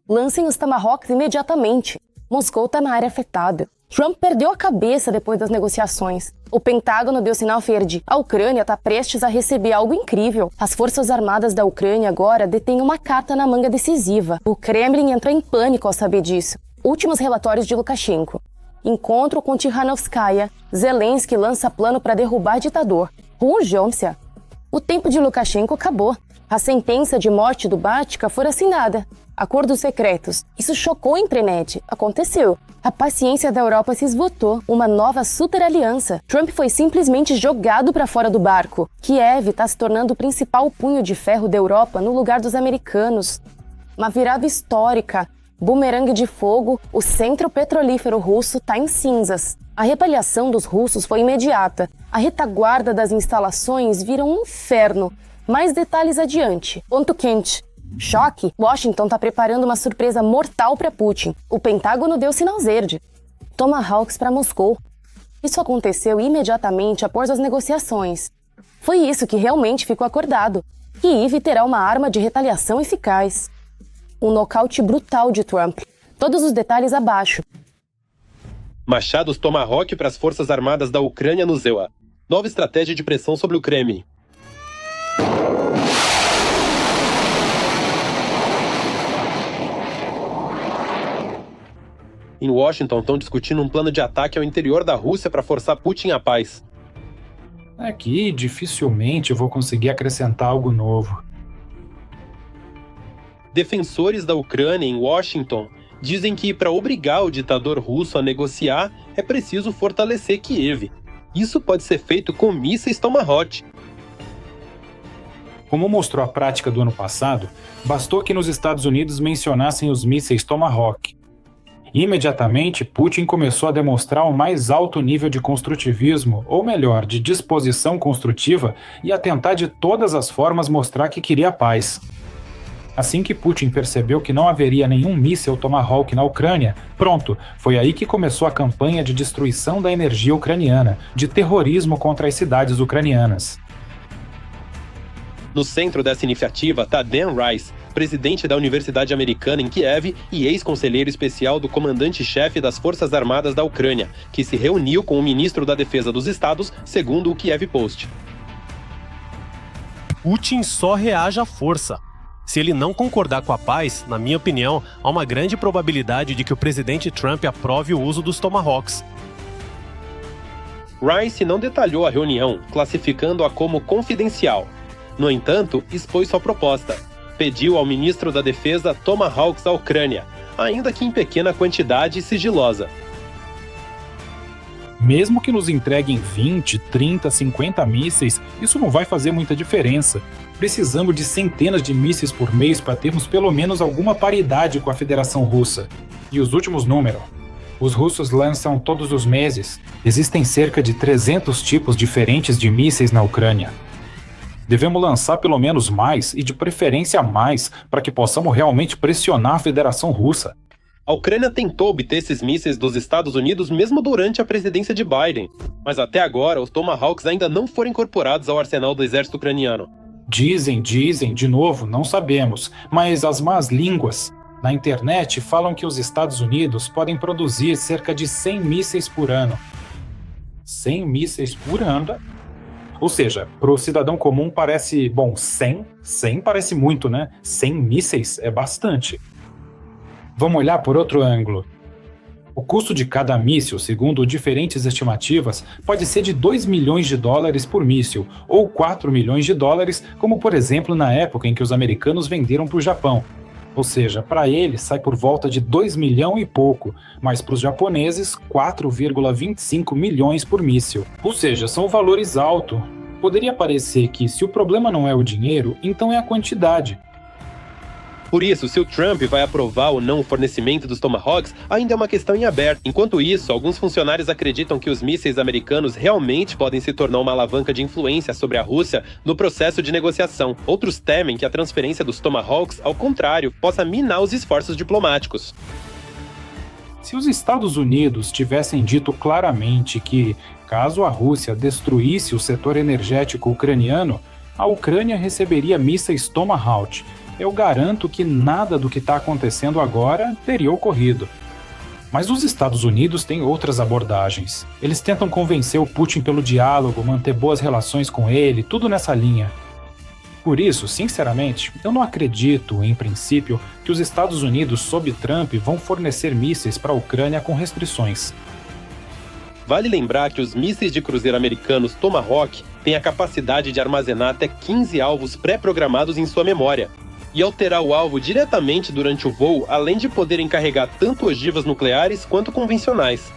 Lancem os Tomahawks imediatamente. Moscou está na área afetada. Trump perdeu a cabeça depois das negociações. O Pentágono deu sinal verde. A Ucrânia está prestes a receber algo incrível. As Forças Armadas da Ucrânia agora detêm uma carta na manga decisiva. O Kremlin entra em pânico ao saber disso. Últimos relatórios de Lukashenko. Encontro com Tikhanovskaya. Zelensky lança plano para derrubar ditador. Rujomcia. O tempo de Lukashenko acabou. A sentença de morte do Batka foi assinada. Acordos secretos. Isso chocou a internet. Aconteceu. A paciência da Europa se esgotou. Uma nova super aliança. Trump foi simplesmente jogado para fora do barco. Kiev está se tornando o principal punho de ferro da Europa no lugar dos americanos. Uma virada histórica. Bumerangue de fogo, o centro petrolífero russo está em cinzas. A retaliação dos russos foi imediata. A retaguarda das instalações vira um inferno. Mais detalhes adiante. Ponto quente. Choque. Washington está preparando uma surpresa mortal para Putin. O Pentágono deu sinal verde. Tomahawks para Moscou. Isso aconteceu imediatamente após as negociações. Foi isso que realmente ficou acordado. Kiev terá uma arma de retaliação eficaz. Um nocaute brutal de Trump. Todos os detalhes abaixo. Machados Tomahawk para as Forças Armadas da Ucrânia no Zewa. Nova estratégia de pressão sobre o Kremlin. Em Washington, estão discutindo um plano de ataque ao interior da Rússia para forçar Putin à paz. Aqui, dificilmente eu vou conseguir acrescentar algo novo. Defensores da Ucrânia em Washington dizem que, para obrigar o ditador russo a negociar, é preciso fortalecer Kiev. Isso pode ser feito com mísseis Tomahawk. Como mostrou a prática do ano passado, bastou que nos Estados Unidos mencionassem os mísseis Tomahawk. Imediatamente, Putin começou a demonstrar o mais alto nível de construtivismo, ou melhor, de disposição construtiva, e a tentar de todas as formas mostrar que queria paz. Assim que Putin percebeu que não haveria nenhum míssil Tomahawk na Ucrânia, pronto, foi aí que começou a campanha de destruição da energia ucraniana, de terrorismo contra as cidades ucranianas. No centro dessa iniciativa está Dan Rice, presidente da Universidade Americana em Kiev e ex-conselheiro especial do comandante-chefe das Forças Armadas da Ucrânia, que se reuniu com o ministro da Defesa dos Estados, segundo o Kiev Post. Putin só reage à força. Se ele não concordar com a paz, na minha opinião, há uma grande probabilidade de que o presidente Trump aprove o uso dos Tomahawks. Rice não detalhou a reunião, classificando-a como confidencial. No entanto, expôs sua proposta. Pediu ao ministro da Defesa Tomahawks à Ucrânia, ainda que em pequena quantidade e sigilosa. Mesmo que nos entreguem 20, 30, 50 mísseis, isso não vai fazer muita diferença. Precisamos de centenas de mísseis por mês para termos pelo menos alguma paridade com a Federação Russa. E os últimos números? Os russos lançam todos os meses. Existem cerca de 300 tipos diferentes de mísseis na Ucrânia. Devemos lançar pelo menos mais, e de preferência mais, para que possamos realmente pressionar a Federação Russa. A Ucrânia tentou obter esses mísseis dos Estados Unidos mesmo durante a presidência de Biden, mas até agora os Tomahawks ainda não foram incorporados ao arsenal do exército ucraniano. Dizem, de novo, não sabemos, mas as más línguas na internet falam que os Estados Unidos podem produzir cerca de 100 mísseis por ano. 100 mísseis por ano? Ou seja, para o cidadão comum parece, 100 parece muito, né? 100 mísseis é bastante. Vamos olhar por outro ângulo. O custo de cada míssil, segundo diferentes estimativas, pode ser de 2 milhões de dólares por míssil, ou 4 milhões de dólares, como por exemplo na época em que os americanos venderam para o Japão. Ou seja, para eles sai por volta de 2 milhões e pouco, mas para os japoneses 4,25 milhões por míssil. Ou seja, são valores altos. Poderia parecer que se o problema não é o dinheiro, então é a quantidade. Por isso, se o Trump vai aprovar ou não o fornecimento dos Tomahawks, ainda é uma questão em aberto. Enquanto isso, alguns funcionários acreditam que os mísseis americanos realmente podem se tornar uma alavanca de influência sobre a Rússia no processo de negociação. Outros temem que a transferência dos Tomahawks, ao contrário, possa minar os esforços diplomáticos. Se os Estados Unidos tivessem dito claramente que, caso a Rússia destruísse o setor energético ucraniano, a Ucrânia receberia mísseis Tomahawk, eu garanto que nada do que está acontecendo agora teria ocorrido. Mas os Estados Unidos têm outras abordagens. Eles tentam convencer o Putin pelo diálogo, manter boas relações com ele, tudo nessa linha. Por isso, sinceramente, eu não acredito, em princípio, que os Estados Unidos, sob Trump, vão fornecer mísseis para a Ucrânia com restrições. Vale lembrar que os mísseis de cruzeiro americanos Tomahawk têm a capacidade de armazenar até 15 alvos pré-programados em sua memória e alterar o alvo diretamente durante o voo, além de poderem carregar tanto ogivas nucleares quanto convencionais.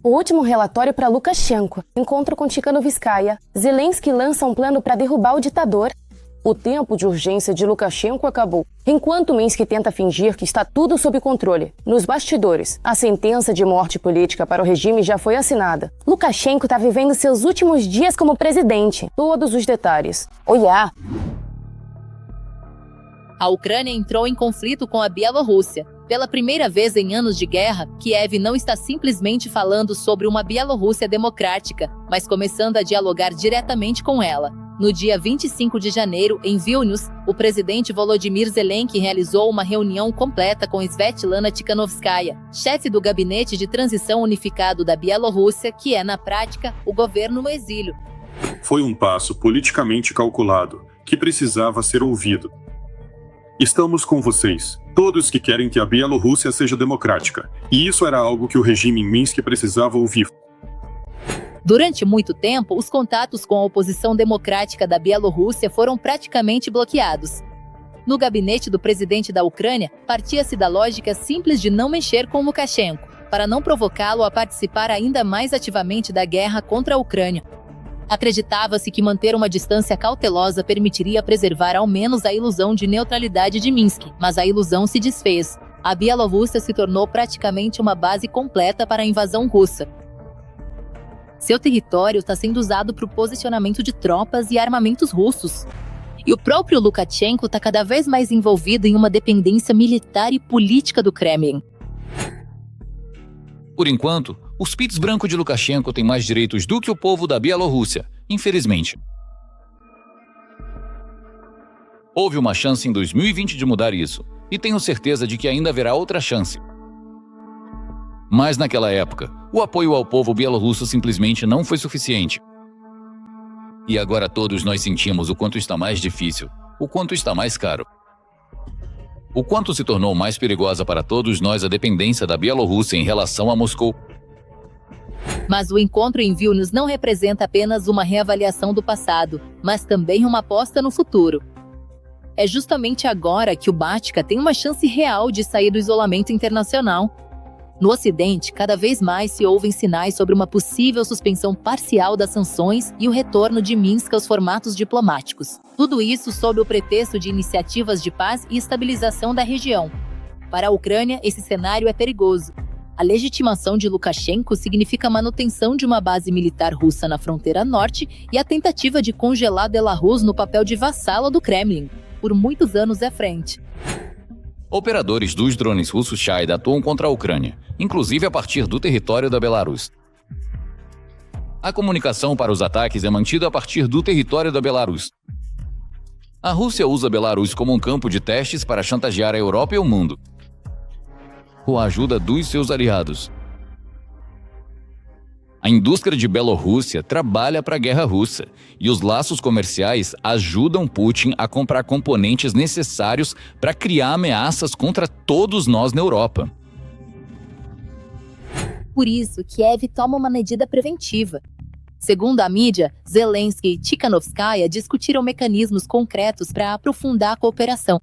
O último relatório para Lukashenko. Encontro com Tikhanovskaya. Zelensky lança um plano para derrubar o ditador. O tempo de urgência de Lukashenko acabou. Enquanto Minsk tenta fingir que está tudo sob controle, nos bastidores, a sentença de morte política para o regime já foi assinada. Lukashenko está vivendo seus últimos dias como presidente. Todos os detalhes. Olhar. A Ucrânia entrou em conflito com a Bielorrússia. Pela primeira vez em anos de guerra, Kiev não está simplesmente falando sobre uma Bielorrússia democrática, mas começando a dialogar diretamente com ela. No dia 25 de janeiro, em Vilnius, o presidente Volodymyr Zelensky realizou uma reunião completa com Svetlana Tikhanovskaya, chefe do Gabinete de Transição Unificado da Bielorrússia, que é, na prática, o governo no exílio. Foi um passo politicamente calculado, que precisava ser ouvido. Estamos com vocês, todos que querem que a Bielorrússia seja democrática, e isso era algo que o regime em Minsk precisava ouvir. Durante muito tempo, os contatos com a oposição democrática da Bielorrússia foram praticamente bloqueados. No gabinete do presidente da Ucrânia, partia-se da lógica simples de não mexer com Lukashenko, para não provocá-lo a participar ainda mais ativamente da guerra contra a Ucrânia. Acreditava-se que manter uma distância cautelosa permitiria preservar ao menos a ilusão de neutralidade de Minsk, mas a ilusão se desfez. A Bielorrússia se tornou praticamente uma base completa para a invasão russa. Seu território está sendo usado para o posicionamento de tropas e armamentos russos. E o próprio Lukashenko está cada vez mais envolvido em uma dependência militar e política do Kremlin. Por enquanto, os pits brancos de Lukashenko têm mais direitos do que o povo da Bielorrússia, infelizmente. Houve uma chance em 2020 de mudar isso, e tenho certeza de que ainda haverá outra chance. Mas naquela época, o apoio ao povo bielorrusso simplesmente não foi suficiente. E agora todos nós sentimos o quanto está mais difícil, o quanto está mais caro. O quanto se tornou mais perigosa para todos nós a dependência da Bielorrússia em relação a Moscou. Mas o encontro em Vilnius não representa apenas uma reavaliação do passado, mas também uma aposta no futuro. É justamente agora que o Báltica tem uma chance real de sair do isolamento internacional. No Ocidente, cada vez mais se ouvem sinais sobre uma possível suspensão parcial das sanções e o retorno de Minsk aos formatos diplomáticos. Tudo isso sob o pretexto de iniciativas de paz e estabilização da região. Para a Ucrânia, esse cenário é perigoso. A legitimação de Lukashenko significa a manutenção de uma base militar russa na fronteira norte e a tentativa de congelar Belarus no papel de vassala do Kremlin, por muitos anos à frente. Operadores dos drones russos Shahed atuam contra a Ucrânia, inclusive a partir do território da Belarus. A comunicação para os ataques é mantida a partir do território da Belarus. A Rússia usa a Belarus como um campo de testes para chantagear a Europa e o mundo, com a ajuda dos seus aliados. A indústria de Bielorrússia trabalha para a guerra russa, e os laços comerciais ajudam Putin a comprar componentes necessários para criar ameaças contra todos nós na Europa. Por isso, Kiev toma uma medida preventiva. Segundo a mídia, Zelensky e Tikhanovskaya discutiram mecanismos concretos para aprofundar a cooperação,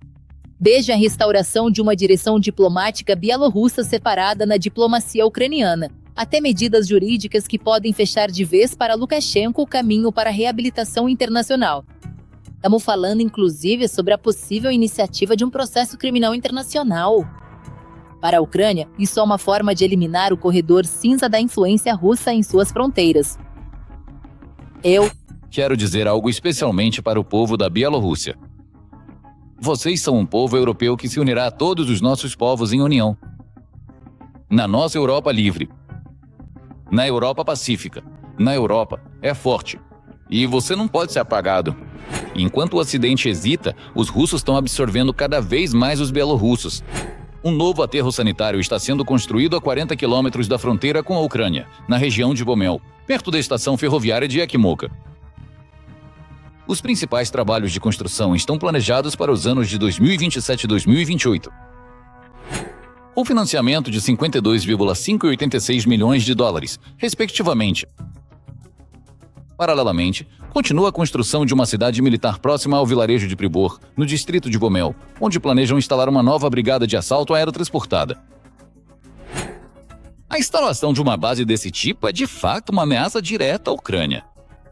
desde a restauração de uma direção diplomática bielorrussa separada na diplomacia ucraniana, até medidas jurídicas que podem fechar de vez para Lukashenko o caminho para a reabilitação internacional. Estamos falando, inclusive, sobre a possível iniciativa de um processo criminal internacional. Para a Ucrânia, isso é uma forma de eliminar o corredor cinza da influência russa em suas fronteiras. Eu quero dizer algo especialmente para o povo da Bielorrússia. Vocês são um povo europeu que se unirá a todos os nossos povos em união. Na nossa Europa livre. Na Europa pacífica. Na Europa é forte. E você não pode ser apagado. Enquanto o Ocidente hesita, os russos estão absorvendo cada vez mais os bielorrussos. Um novo aterro sanitário está sendo construído a 40 quilômetros da fronteira com a Ucrânia, na região de Gomel, perto da estação ferroviária de Yakimoka. Os principais trabalhos de construção estão planejados para os anos de 2027 e 2028. O financiamento de 52,5 e 86 milhões de dólares, respectivamente. Paralelamente, continua a construção de uma cidade militar próxima ao vilarejo de Pribor, no distrito de Gomel, onde planejam instalar uma nova brigada de assalto aerotransportada. A instalação de uma base desse tipo é de fato uma ameaça direta à Ucrânia.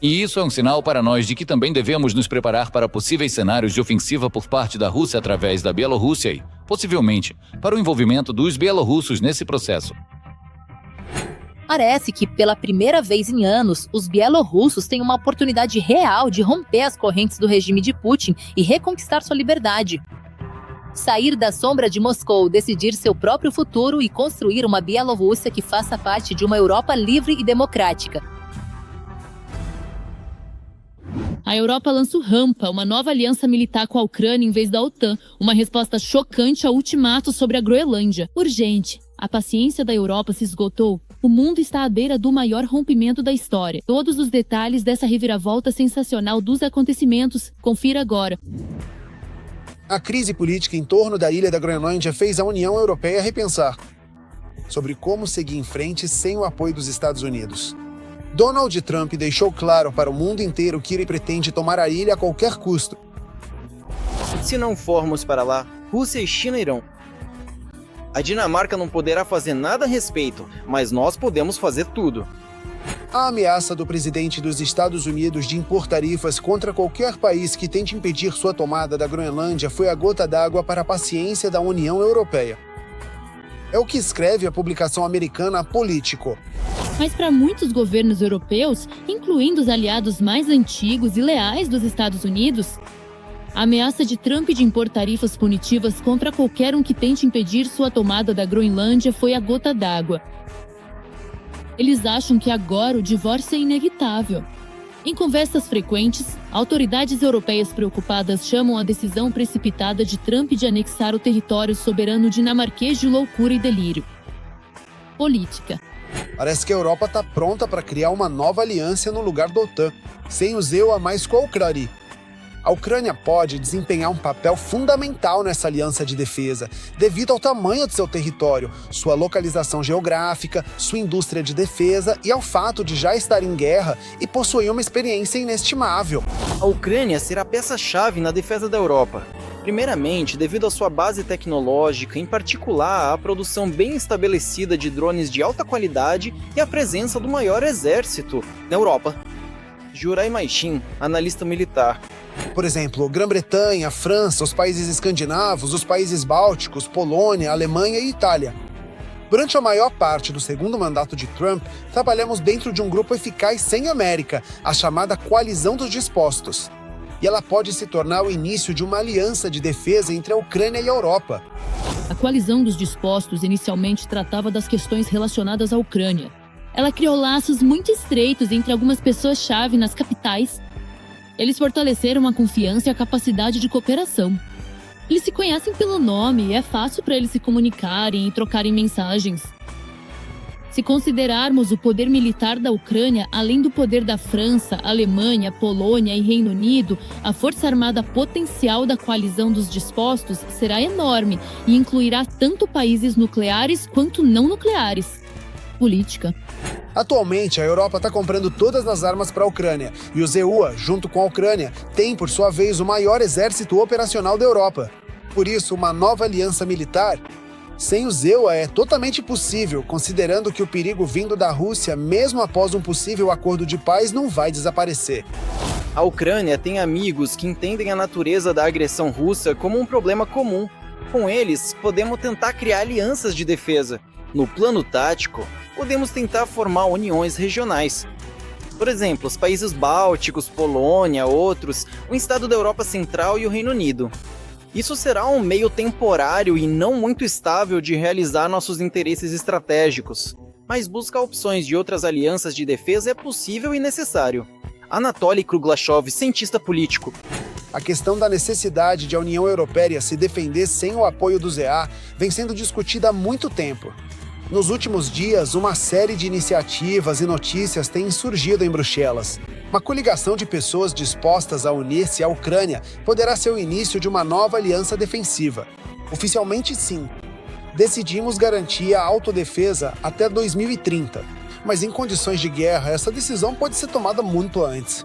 E isso é um sinal para nós de que também devemos nos preparar para possíveis cenários de ofensiva por parte da Rússia através da Bielorrússia e, possivelmente, para o envolvimento dos bielorrussos nesse processo. Parece que, pela primeira vez em anos, os bielorrussos têm uma oportunidade real de romper as correntes do regime de Putin e reconquistar sua liberdade. Sair da sombra de Moscou, decidir seu próprio futuro e construir uma Bielorrússia que faça parte de uma Europa livre e democrática. A Europa lança o Rampa, uma nova aliança militar com a Ucrânia em vez da OTAN, uma resposta chocante ao ultimato sobre a Groenlândia. Urgente. A paciência da Europa se esgotou. O mundo está à beira do maior rompimento da história. Todos os detalhes dessa reviravolta sensacional dos acontecimentos, confira agora. A crise política em torno da ilha da Groenlândia fez a União Europeia repensar sobre como seguir em frente sem o apoio dos Estados Unidos. Donald Trump deixou claro para o mundo inteiro que ele pretende tomar a ilha a qualquer custo. Se não formos para lá, Rússia e China irão. A Dinamarca não poderá fazer nada a respeito, mas nós podemos fazer tudo. A ameaça do presidente dos Estados Unidos de impor tarifas contra qualquer país que tente impedir sua tomada da Groenlândia foi a gota d'água para a paciência da União Europeia. É o que escreve a publicação americana Politico. Mas para muitos governos europeus, incluindo os aliados mais antigos e leais dos Estados Unidos, a ameaça de Trump de impor tarifas punitivas contra qualquer um que tente impedir sua tomada da Groenlândia foi a gota d'água. Eles acham que agora o divórcio é inevitável. Em conversas frequentes, autoridades europeias preocupadas chamam a decisão precipitada de Trump de anexar o território soberano dinamarquês de loucura e delírio. Política. Parece que a Europa está pronta para criar uma nova aliança no lugar da OTAN, sem o EUA mais com a Ucrânia. A Ucrânia pode desempenhar um papel fundamental nessa aliança de defesa, devido ao tamanho de seu território, sua localização geográfica, sua indústria de defesa e ao fato de já estar em guerra e possuir uma experiência inestimável. A Ucrânia será peça-chave na defesa da Europa. Primeiramente, devido à sua base tecnológica, em particular à produção bem estabelecida de drones de alta qualidade e a presença do maior exército na Europa. Juraj Maichin, analista militar. Por exemplo, Grã-Bretanha, França, os países escandinavos, os países bálticos, Polônia, Alemanha e Itália. Durante a maior parte do segundo mandato de Trump, trabalhamos dentro de um grupo eficaz sem América, a chamada Coalizão dos Dispostos. E ela pode se tornar o início de uma aliança de defesa entre a Ucrânia e a Europa. A Coalizão dos Dispostos inicialmente tratava das questões relacionadas à Ucrânia. Ela criou laços muito estreitos entre algumas pessoas-chave nas capitais. Eles fortaleceram a confiança e a capacidade de cooperação. Eles se conhecem pelo nome e é fácil para eles se comunicarem e trocarem mensagens. Se considerarmos o poder militar da Ucrânia, além do poder da França, Alemanha, Polônia e Reino Unido, a força armada potencial da Coalizão dos Dispostos será enorme e incluirá tanto países nucleares quanto não nucleares. Política. Atualmente, a Europa está comprando todas as armas para a Ucrânia, e o EUA, junto com a Ucrânia, tem, por sua vez, o maior exército operacional da Europa. Por isso, uma nova aliança militar sem o EUA é totalmente possível, considerando que o perigo vindo da Rússia, mesmo após um possível acordo de paz, não vai desaparecer. A Ucrânia tem amigos que entendem a natureza da agressão russa como um problema comum. Com eles, podemos tentar criar alianças de defesa. No plano tático, podemos tentar formar uniões regionais. Por exemplo, os países bálticos, Polônia, outros, um estado da Europa Central e o Reino Unido. Isso será um meio temporário e não muito estável de realizar nossos interesses estratégicos, mas buscar opções de outras alianças de defesa é possível e necessário. Anatoly Kruglashov, cientista político. A questão da necessidade de a União Europeia se defender sem o apoio do ZA vem sendo discutida há muito tempo. Nos últimos dias, uma série de iniciativas e notícias têm surgido em Bruxelas. Uma coligação de pessoas dispostas a unir-se à Ucrânia poderá ser o início de uma nova aliança defensiva. Oficialmente, sim. Decidimos garantir a autodefesa até 2030, mas em condições de guerra, essa decisão pode ser tomada muito antes.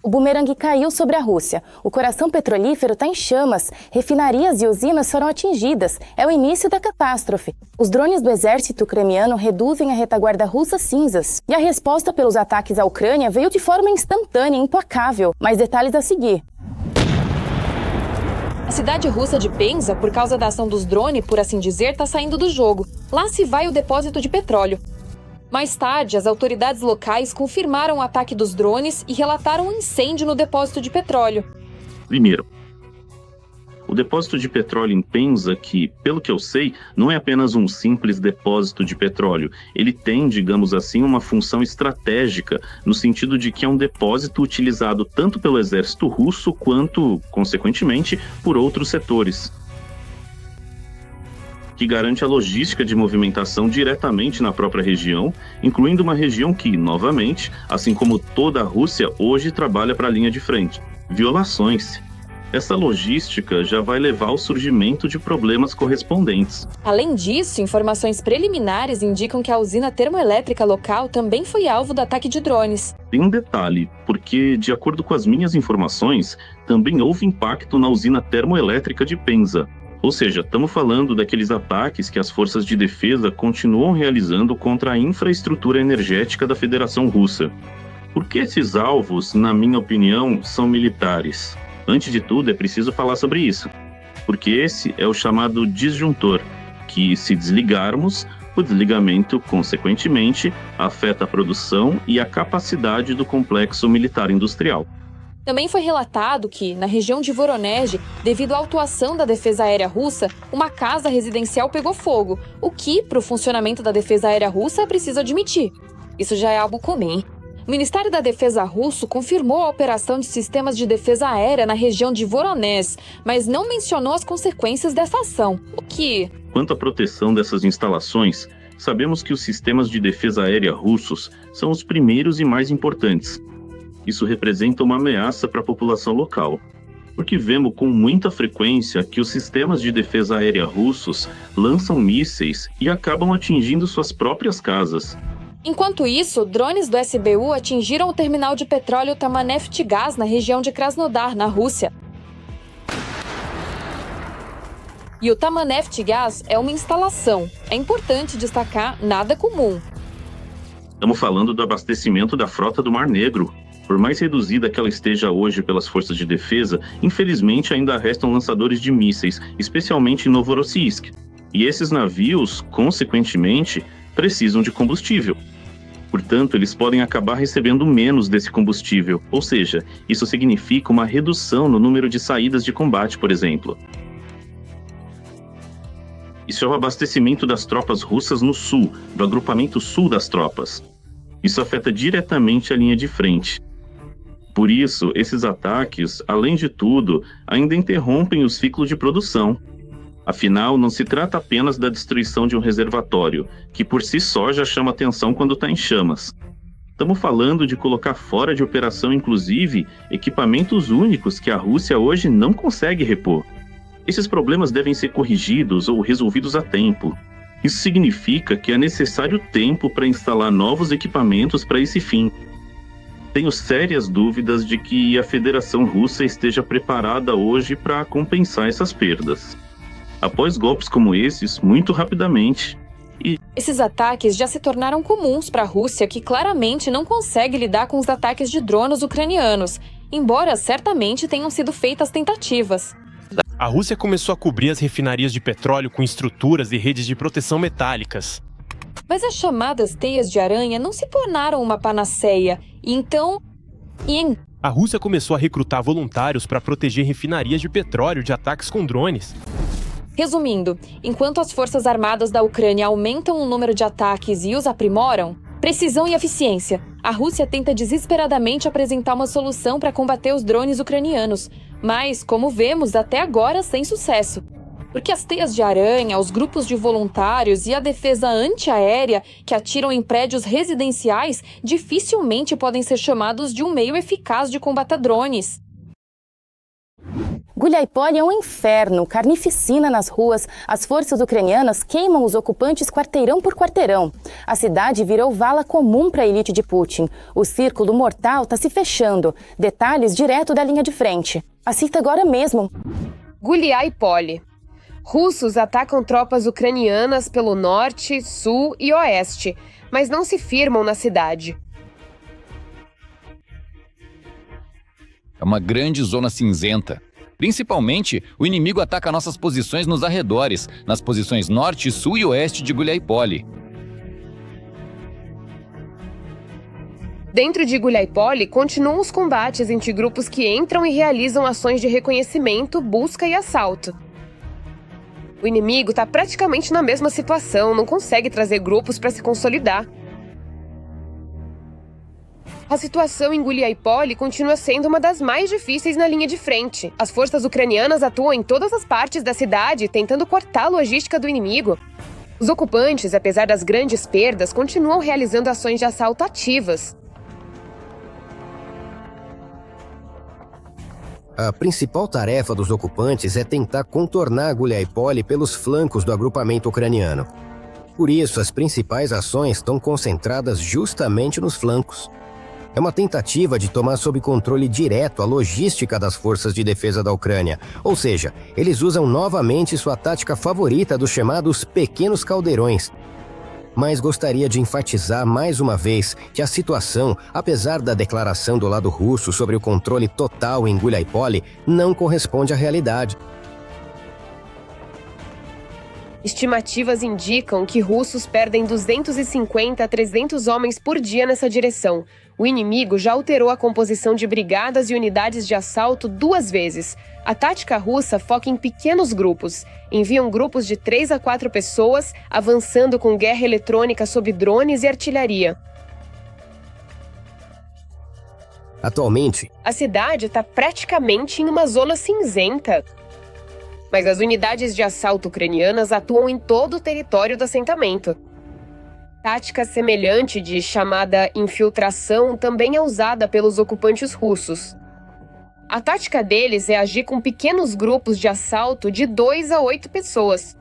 O bumerangue caiu sobre a Rússia. O coração petrolífero está em chamas. Refinarias e usinas foram atingidas. É o início da catástrofe. Os drones do exército ucraniano reduzem a retaguarda russa cinzas. E a resposta pelos ataques à Ucrânia veio de forma instantânea e implacável. Mais detalhes a seguir. A cidade russa de Penza, por causa da ação dos drones, por assim dizer, está saindo do jogo. Lá se vai o depósito de petróleo. Mais tarde, as autoridades locais confirmaram o ataque dos drones e relataram um incêndio no depósito de petróleo. Primeiro, o depósito de petróleo em Penza, que, pelo que eu sei, não é apenas um simples depósito de petróleo. Ele tem, digamos assim, uma função estratégica, no sentido de que é um depósito utilizado tanto pelo exército russo quanto, consequentemente, por outros setores, que garante a logística de movimentação diretamente na própria região, incluindo uma região que, novamente, assim como toda a Rússia, hoje trabalha para a linha de frente. Violações. Essa logística já vai levar ao surgimento de problemas correspondentes. Além disso, informações preliminares indicam que a usina termoelétrica local também foi alvo do ataque de drones. Tem um detalhe, porque, de acordo com as minhas informações, também houve impacto na usina termoelétrica de Penza. Ou seja, estamos falando daqueles ataques que as forças de defesa continuam realizando contra a infraestrutura energética da Federação Russa. Por que esses alvos, na minha opinião, são militares? Antes de tudo, é preciso falar sobre isso, porque esse é o chamado disjuntor, que, se desligarmos, o desligamento, consequentemente, afeta a produção e a capacidade do complexo militar-industrial. Também foi relatado que, na região de Voronezh, devido à atuação da defesa aérea russa, uma casa residencial pegou fogo, o que, para o funcionamento da defesa aérea russa, precisa admitir. Isso já é algo comum. O Ministério da Defesa russo confirmou a operação de sistemas de defesa aérea na região de Voronezh, mas não mencionou as consequências dessa ação, o que... Quanto à proteção dessas instalações, sabemos que os sistemas de defesa aérea russos são os primeiros e mais importantes. Isso representa uma ameaça para a população local, porque vemos com muita frequência que os sistemas de defesa aérea russos lançam mísseis e acabam atingindo suas próprias casas. Enquanto isso, drones do SBU atingiram o terminal de petróleo Tamaneftegaz na região de Krasnodar, na Rússia. E o Tamaneftegaz é uma instalação. É importante destacar, nada comum. Estamos falando do abastecimento da frota do Mar Negro. Por mais reduzida que ela esteja hoje pelas forças de defesa, infelizmente ainda restam lançadores de mísseis, especialmente em Novorossiysk. E esses navios, consequentemente, precisam de combustível. Portanto, eles podem acabar recebendo menos desse combustível, ou seja, isso significa uma redução no número de saídas de combate, por exemplo. Isso é o abastecimento das tropas russas no sul, do agrupamento sul das tropas. Isso afeta diretamente a linha de frente. Por isso, esses ataques, além de tudo, ainda interrompem o ciclo de produção. Afinal, não se trata apenas da destruição de um reservatório, que por si só já chama atenção quando está em chamas. Estamos falando de colocar fora de operação, inclusive, equipamentos únicos que a Rússia hoje não consegue repor. Esses problemas devem ser corrigidos ou resolvidos a tempo. Isso significa que é necessário tempo para instalar novos equipamentos para esse fim. Tenho sérias dúvidas de que a Federação Russa esteja preparada hoje para compensar essas perdas. Após golpes como esses, muito rapidamente... Esses ataques já se tornaram comuns para a Rússia, que claramente não consegue lidar com os ataques de drones ucranianos, embora certamente tenham sido feitas tentativas. A Rússia começou a cobrir as refinarias de petróleo com estruturas e redes de proteção metálicas. Mas as chamadas teias de aranha não se tornaram uma panaceia, e então... A Rússia começou a recrutar voluntários para proteger refinarias de petróleo de ataques com drones. Resumindo, enquanto as forças armadas da Ucrânia aumentam o número de ataques e os aprimoram, precisão e eficiência, a Rússia tenta desesperadamente apresentar uma solução para combater os drones ucranianos, mas, como vemos, até agora sem sucesso. Porque as teias de aranha, os grupos de voluntários e a defesa antiaérea que atiram em prédios residenciais dificilmente podem ser chamados de um meio eficaz de combater drones. Guliáipole é um inferno, carnificina nas ruas. As forças ucranianas queimam os ocupantes quarteirão por quarteirão. A cidade virou vala comum para a elite de Putin. O círculo mortal está se fechando. Detalhes direto da linha de frente. Assista agora mesmo. Guliáipole. Russos atacam tropas ucranianas pelo norte, sul e oeste, mas não se firmam na cidade. É uma grande zona cinzenta. Principalmente, o inimigo ataca nossas posições nos arredores, nas posições norte, sul e oeste de Guliáipole. Dentro de Guliáipole, continuam os combates entre grupos que entram e realizam ações de reconhecimento, busca e assalto. O inimigo está praticamente na mesma situação, não consegue trazer grupos para se consolidar. A situação em Guliáipole continua sendo uma das mais difíceis na linha de frente. As forças ucranianas atuam em todas as partes da cidade, tentando cortar a logística do inimigo. Os ocupantes, apesar das grandes perdas, continuam realizando ações de assalto ativas. A principal tarefa dos ocupantes é tentar contornar Guliáipole pelos flancos do agrupamento ucraniano. Por isso, as principais ações estão concentradas justamente nos flancos. É uma tentativa de tomar sob controle direto a logística das forças de defesa da Ucrânia. Ou seja, eles usam novamente sua tática favorita dos chamados pequenos caldeirões. Mas gostaria de enfatizar mais uma vez que a situação, apesar da declaração do lado russo sobre o controle total em Guliáipole, não corresponde à realidade. Estimativas indicam que russos perdem 250 a 300 homens por dia nessa direção. O inimigo já alterou a composição de brigadas e unidades de assalto 2 vezes. A tática russa foca em pequenos grupos. Enviam grupos de 3 a 4 pessoas, avançando com guerra eletrônica sob drones e artilharia. Atualmente, a cidade está praticamente em uma zona cinzenta. Mas as unidades de assalto ucranianas atuam em todo o território do assentamento. Tática semelhante de chamada infiltração também é usada pelos ocupantes russos. A tática deles é agir com pequenos grupos de assalto de 2 a 8 pessoas.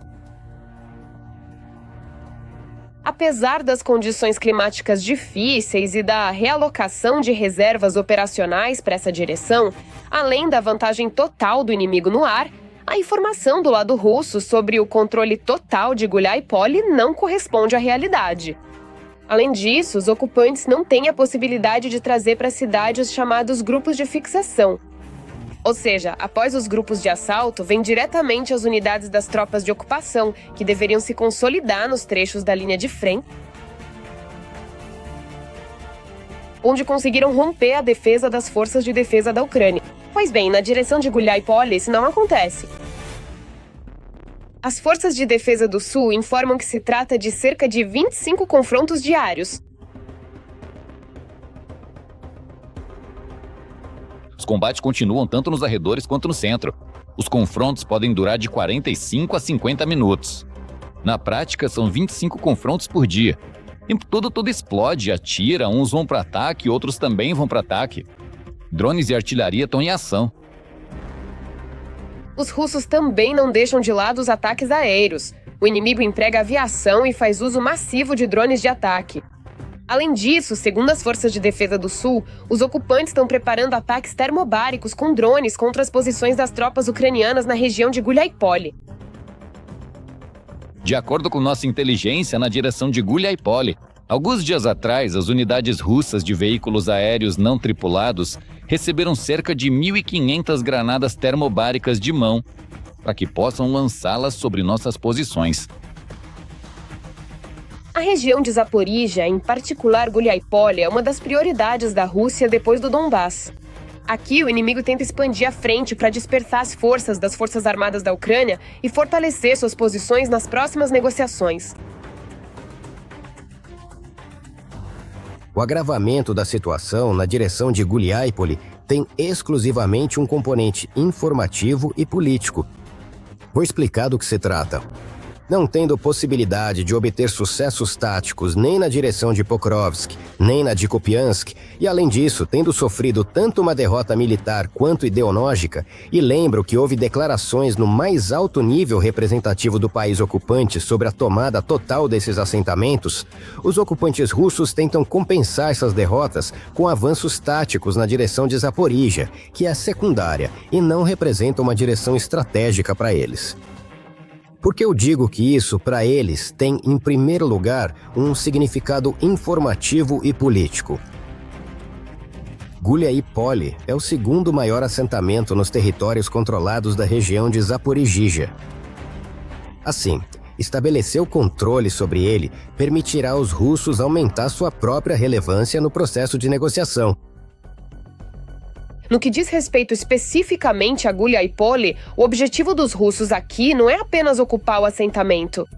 Apesar das condições climáticas difíceis e da realocação de reservas operacionais para essa direção, além da vantagem total do inimigo no ar, a informação do lado russo sobre o controle total de Guliáipole não corresponde à realidade. Além disso, os ocupantes não têm a possibilidade de trazer para a cidade os chamados grupos de fixação. Ou seja, após os grupos de assalto, vêm diretamente as unidades das tropas de ocupação, que deveriam se consolidar nos trechos da linha de frente, onde conseguiram romper a defesa das forças de defesa da Ucrânia. Pois bem, na direção de Guliáipole isso não acontece. As forças de defesa do Sul informam que se trata de cerca de 25 confrontos diários. Os combates continuam tanto nos arredores quanto no centro. Os confrontos podem durar de 45 a 50 minutos. Na prática, são 25 confrontos por dia. O tempo todo tudo explode, atira, uns vão para ataque, outros também vão para ataque. Drones e artilharia estão em ação. Os russos também não deixam de lado os ataques aéreos. O inimigo emprega aviação e faz uso massivo de drones de ataque. Além disso, segundo as forças de defesa do Sul, os ocupantes estão preparando ataques termobáricos com drones contra as posições das tropas ucranianas na região de Guliáipole. De acordo com nossa inteligência, na direção de Guliáipole, alguns dias atrás, as unidades russas de veículos aéreos não tripulados receberam cerca de 1.500 granadas termobáricas de mão, para que possam lançá-las sobre nossas posições. A região de Zaporíjia, em particular Guliáipole, é uma das prioridades da Rússia depois do Donbass. Aqui, o inimigo tenta expandir a frente para dispersar as forças das Forças Armadas da Ucrânia e fortalecer suas posições nas próximas negociações. O agravamento da situação na direção de Guliáipole tem exclusivamente um componente informativo e político. Vou explicar do que se trata. Não tendo possibilidade de obter sucessos táticos nem na direção de Pokrovsk, nem na de Kupiansk, e além disso, tendo sofrido tanto uma derrota militar quanto ideológica, e lembro que houve declarações no mais alto nível representativo do país ocupante sobre a tomada total desses assentamentos, os ocupantes russos tentam compensar essas derrotas com avanços táticos na direção de Zaporíjia, que é secundária e não representa uma direção estratégica para eles. Por que eu digo que isso, para eles, tem, em primeiro lugar, um significado informativo e político? Guliáipole é o segundo maior assentamento nos territórios controlados da região de Zaporíjia. Assim, estabelecer o controle sobre ele permitirá aos russos aumentar sua própria relevância no processo de negociação. No que diz respeito especificamente a Guliáipole, o objetivo dos russos aqui não é apenas ocupar o assentamento.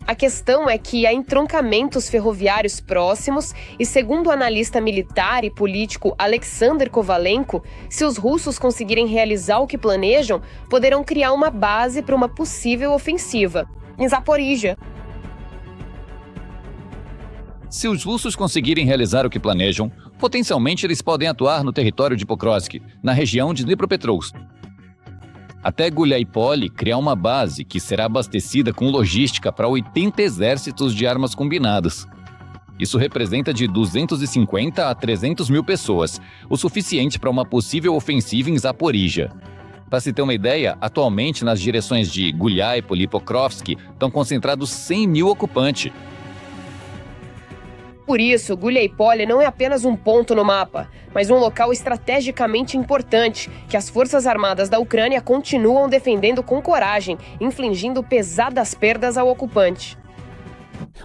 A questão é que há entroncamentos ferroviários próximos e, segundo o analista militar e político Alexander Kovalenko, se os russos conseguirem realizar o que planejam, poderão criar uma base para uma possível ofensiva em Zaporíjia. Se os russos conseguirem realizar o que planejam, potencialmente eles podem atuar no território de Pokrovsk, na região de Dnipropetrovsk. Até Guliáipole criar uma base que será abastecida com logística para 80 exércitos de armas combinadas. Isso representa de 250 a 300 mil pessoas, o suficiente para uma possível ofensiva em Zaporíjia. Para se ter uma ideia, atualmente nas direções de Guliáipole e Pokrovsk estão concentrados 100 mil ocupantes. Por isso, Guliáipole não é apenas um ponto no mapa, mas um local estrategicamente importante que as Forças Armadas da Ucrânia continuam defendendo com coragem, infligindo pesadas perdas ao ocupante.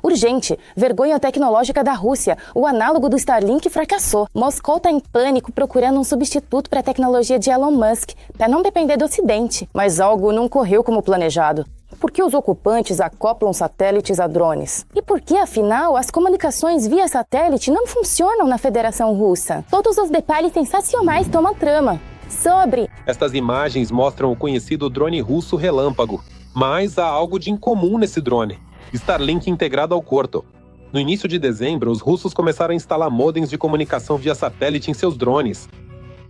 Urgente! Vergonha tecnológica da Rússia. O análogo do Starlink fracassou. Moscou está em pânico procurando um substituto para a tecnologia de Elon Musk, para não depender do Ocidente. Mas algo não correu como planejado. Por que os ocupantes acoplam satélites a drones? E por que, afinal, as comunicações via satélite não funcionam na Federação Russa? Todos os detalhes sensacionais estão na trama. Sobre... Estas imagens mostram o conhecido drone russo Relâmpago. Mas há algo de incomum nesse drone. Starlink integrado ao Corto. No início de dezembro, os russos começaram a instalar modems de comunicação via satélite em seus drones.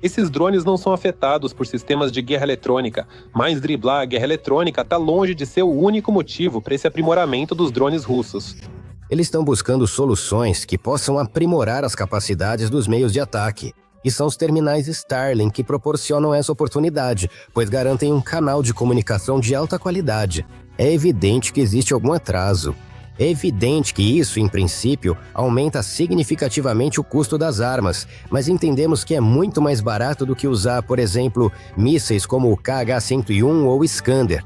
Esses drones não são afetados por sistemas de guerra eletrônica, mas driblar a guerra eletrônica está longe de ser o único motivo para esse aprimoramento dos drones russos. Eles estão buscando soluções que possam aprimorar as capacidades dos meios de ataque. E são os terminais Starlink que proporcionam essa oportunidade, pois garantem um canal de comunicação de alta qualidade. É evidente que existe algum atraso. É evidente que isso, em princípio, aumenta significativamente o custo das armas, mas entendemos que é muito mais barato do que usar, por exemplo, mísseis como o KH-101 ou Iskander.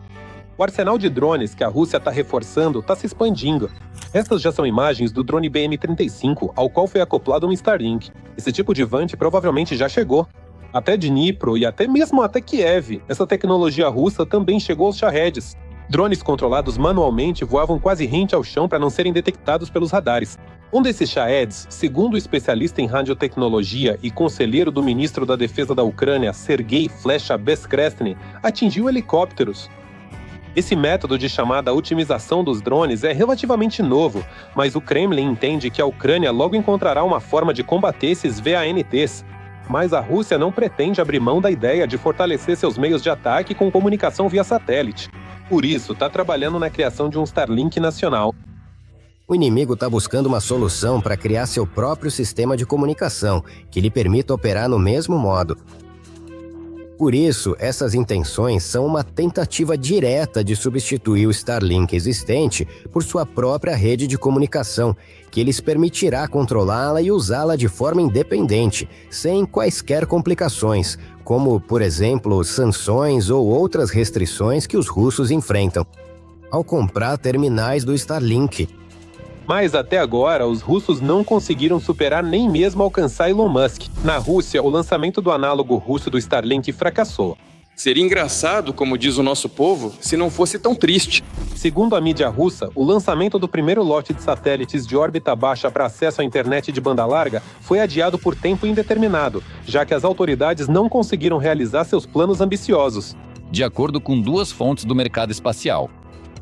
O arsenal de drones que a Rússia está reforçando está se expandindo. Estas já são imagens do drone BM-35, ao qual foi acoplado um Starlink. Esse tipo de Vant provavelmente já chegou. Até Dnipro e até mesmo até Kiev, essa tecnologia russa também chegou aos Shaheeds. Drones controlados manualmente voavam quase rente ao chão para não serem detectados pelos radares. Um desses Shaheeds, segundo o especialista em radiotecnologia e conselheiro do ministro da Defesa da Ucrânia, Sergei Flesha Beskrestny, atingiu helicópteros. Esse método de chamada otimização dos drones é relativamente novo, mas o Kremlin entende que a Ucrânia logo encontrará uma forma de combater esses VANTs. Mas a Rússia não pretende abrir mão da ideia de fortalecer seus meios de ataque com comunicação via satélite. Por isso, está trabalhando na criação de um Starlink nacional. O inimigo está buscando uma solução para criar seu próprio sistema de comunicação, que lhe permita operar no mesmo modo. Por isso, essas intenções são uma tentativa direta de substituir o Starlink existente por sua própria rede de comunicação, que lhes permitirá controlá-la e usá-la de forma independente, sem quaisquer complicações, como, por exemplo, sanções ou outras restrições que os russos enfrentam. Ao comprar terminais do Starlink, Mas até agora, os russos não conseguiram superar nem mesmo alcançar Elon Musk. Na Rússia, o lançamento do análogo russo do Starlink fracassou. Seria engraçado, como diz o nosso povo, se não fosse tão triste. Segundo a mídia russa, o lançamento do primeiro lote de satélites de órbita baixa para acesso à internet de banda larga foi adiado por tempo indeterminado, já que as autoridades não conseguiram realizar seus planos ambiciosos. De acordo com 2 fontes do mercado espacial,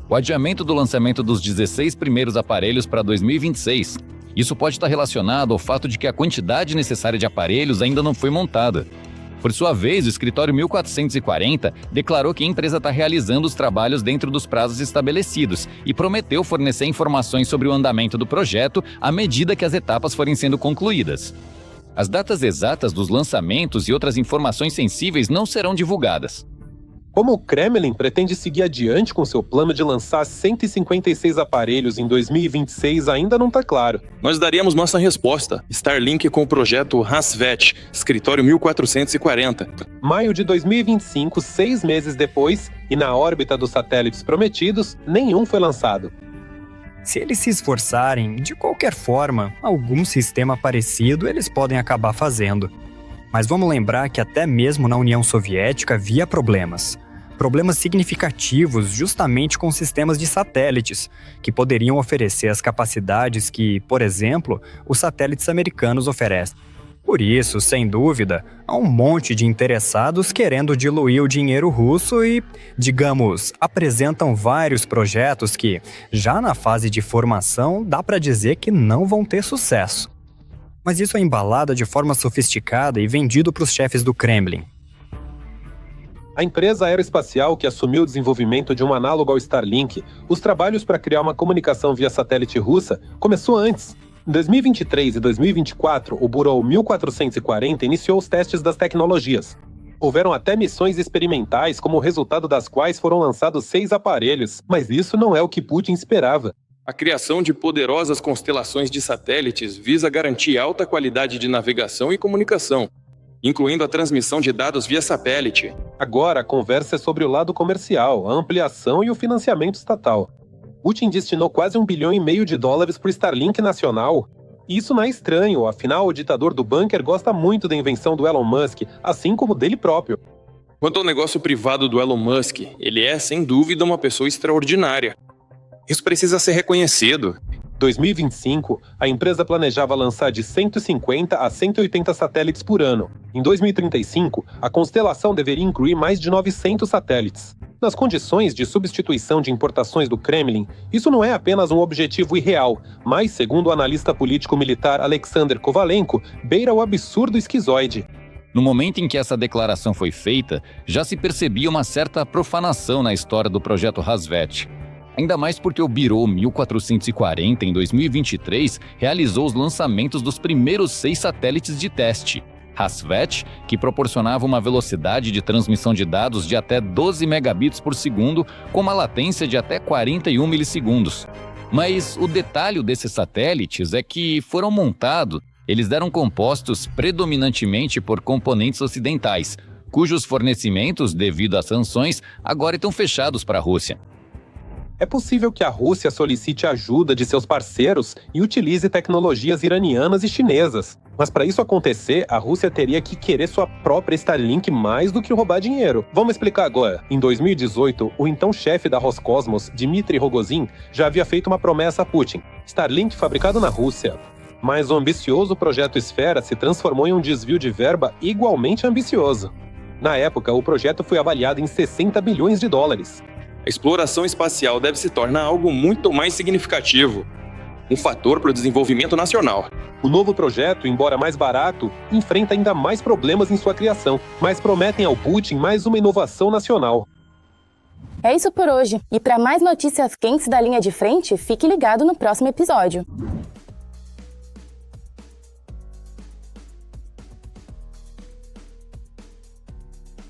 o adiamento do lançamento dos 16 primeiros aparelhos para 2026, isso pode estar relacionado ao fato de que a quantidade necessária de aparelhos ainda não foi montada. Por sua vez, o escritório 1440 declarou que a empresa está realizando os trabalhos dentro dos prazos estabelecidos e prometeu fornecer informações sobre o andamento do projeto à medida que as etapas forem sendo concluídas. As datas exatas dos lançamentos e outras informações sensíveis não serão divulgadas. Como o Kremlin pretende seguir adiante com seu plano de lançar 156 aparelhos em 2026 ainda não está claro. Nós daríamos nossa resposta. Starlink com o projeto Hasvet, escritório 1440. Maio de 2025, 6 meses depois, e na órbita dos satélites prometidos, nenhum foi lançado. Se eles se esforçarem, de qualquer forma, algum sistema parecido eles podem acabar fazendo. Mas vamos lembrar que até mesmo na União Soviética havia problemas significativos justamente com sistemas de satélites, que poderiam oferecer as capacidades que, por exemplo, os satélites americanos oferecem. Por isso, sem dúvida, há um monte de interessados querendo diluir o dinheiro russo e, digamos, apresentam vários projetos que, já na fase de formação, dá para dizer que não vão ter sucesso. Mas isso é embalado de forma sofisticada e vendido para os chefes do Kremlin. A empresa aeroespacial que assumiu o desenvolvimento de um análogo ao Starlink, os trabalhos para criar uma comunicação via satélite russa, começou antes. Em 2023 e 2024, o Buró 1440 iniciou os testes das tecnologias. Houveram até missões experimentais, como resultado das quais foram lançados 6 aparelhos, mas isso não é o que Putin esperava. A criação de poderosas constelações de satélites visa garantir alta qualidade de navegação e comunicação, incluindo a transmissão de dados via satélite. Agora, a conversa é sobre o lado comercial, a ampliação e o financiamento estatal. Putin destinou quase $1,5 bilhão para o Starlink nacional. E isso não é estranho, afinal o ditador do bunker gosta muito da invenção do Elon Musk, assim como dele próprio. Quanto ao negócio privado do Elon Musk, ele é, sem dúvida, uma pessoa extraordinária. Isso precisa ser reconhecido. Em 2025, a empresa planejava lançar de 150 a 180 satélites por ano. Em 2035, a constelação deveria incluir mais de 900 satélites. Nas condições de substituição de importações do Kremlin, isso não é apenas um objetivo irreal, mas, segundo o analista político-militar Alexander Kovalenko, beira o absurdo esquizoide. No momento em que essa declaração foi feita, já se percebia uma certa profanação na história do projeto Hasvet. Ainda mais porque o Buró 1440, em 2023, realizou os lançamentos dos primeiros 6 satélites de teste. Hasvet, que proporcionava uma velocidade de transmissão de dados de até 12 megabits por segundo, com uma latência de até 41 milissegundos. Mas o detalhe desses satélites é que foram montados, eles eram compostos predominantemente por componentes ocidentais, cujos fornecimentos, devido às sanções, agora estão fechados para a Rússia. É possível que a Rússia solicite ajuda de seus parceiros e utilize tecnologias iranianas e chinesas. Mas para isso acontecer, a Rússia teria que querer sua própria Starlink mais do que roubar dinheiro. Vamos explicar agora. Em 2018, o então chefe da Roscosmos, Dmitry Rogozin, já havia feito uma promessa a Putin: Starlink fabricado na Rússia. Mas o ambicioso projeto Esfera se transformou em um desvio de verba igualmente ambicioso. Na época, o projeto foi avaliado em $60 bilhões. A exploração espacial deve se tornar algo muito mais significativo, um fator para o desenvolvimento nacional. O novo projeto, embora mais barato, enfrenta ainda mais problemas em sua criação, mas prometem ao Putin mais uma inovação nacional. É isso por hoje, e para mais notícias quentes da linha de frente, fique ligado no próximo episódio.